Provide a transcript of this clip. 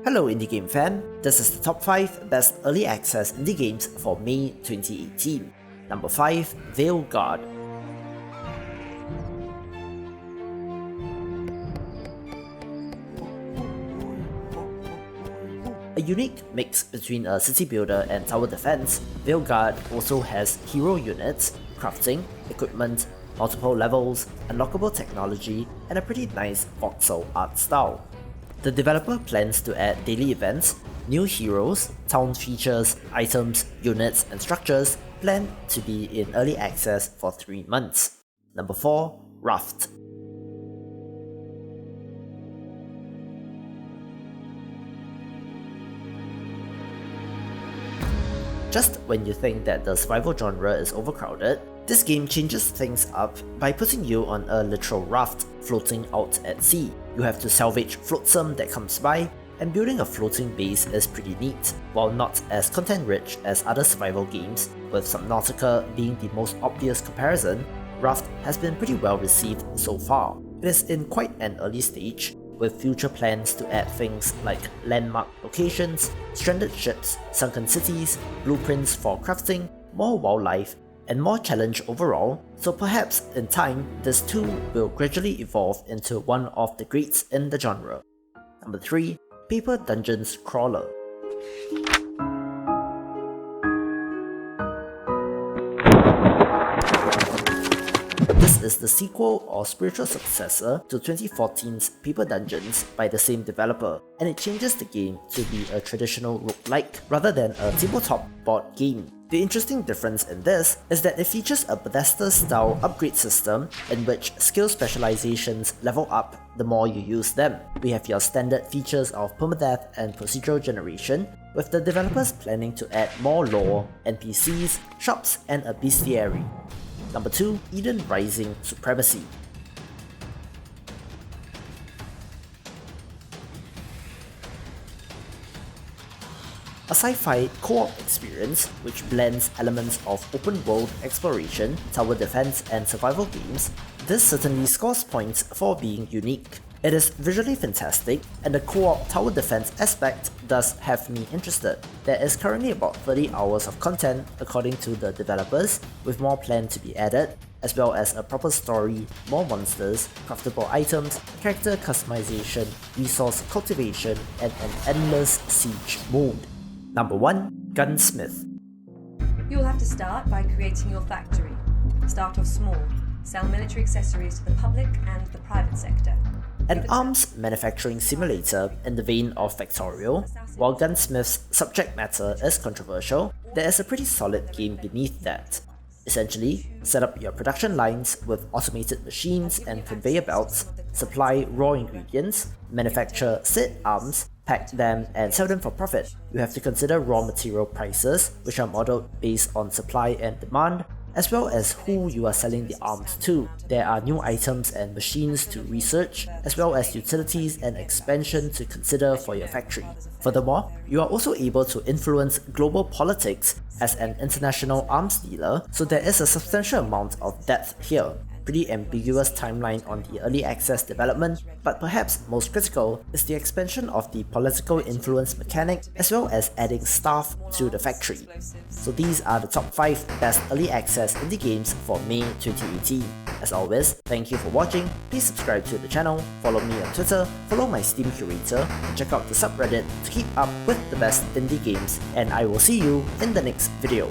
Hello indie game fan, this is the top 5 best early access indie games for May 2018. Number 5, Veil Guard. A unique mix between a city builder and tower defense, Veil Guard also has hero units, crafting, equipment, multiple levels, unlockable technology, and a pretty nice voxel art style. The developer plans to add daily events, new heroes, town features, items, units, and structures planned to be in early access for 3 months. Number 4, Raft. Just when you think that the survival genre is overcrowded, this game changes things up by putting you on a literal raft floating out at sea. You have to salvage flotsam that comes by, and building a floating base is pretty neat. While not as content-rich as other survival games, with Subnautica being the most obvious comparison, Raft has been pretty well received so far. It is in quite an early stage, with future plans to add things like landmark locations, stranded ships, sunken cities, blueprints for crafting, more wildlife, and more challenge overall, so perhaps in time this too will gradually evolve into one of the greats in the genre. Number 3, Paper Dungeons Crawler. This is the sequel or spiritual successor to 2014's Paper Dungeons by the same developer, and it changes the game to be a traditional roguelike rather than a tabletop board game. The interesting difference in this is that it features a Bethesda-style upgrade system in which skill specializations level up the more you use them. We have your standard features of permadeath and procedural generation, with the developers planning to add more lore, NPCs, shops, and a bestiary. Number 2, Eden Rising Supremacy. A sci-fi co-op experience which blends elements of open-world exploration, tower defense, and survival games, this certainly scores points for being unique. It is visually fantastic, and the co-op tower defense aspect does have me interested. There is currently about 30 hours of content according to the developers, with more planned to be added, as well as a proper story, more monsters, craftable items, character customization, resource cultivation, and an endless siege mode. Number 1, Gunsmith. You'll have to start by creating your factory. Start off small. Sell military accessories to the public and the private sector. An arms manufacturing simulator in the vein of Factorial, while Gunsmith's subject matter is controversial, there is a pretty solid game beneath that. Essentially, set up your production lines with automated machines and conveyor belts, supply raw ingredients, manufacture said arms, pack them and sell them for profit. You have to consider raw material prices, which are modeled based on supply and demand, as well as who you are selling the arms to. There are new items and machines to research, as well as utilities and expansion to consider for your factory. Furthermore, you are also able to influence global politics as an international arms dealer, so there is a substantial amount of depth here. Pretty ambiguous timeline on the early access development, but perhaps most critical is the expansion of the political influence mechanic, as well as adding staff to the factory. So these are the top 5 best early access indie games for May 2018. As always, thank you for watching, please subscribe to the channel, follow me on Twitter, follow my Steam curator, and check out the subreddit to keep up with the best indie games, and I will see you in the next video.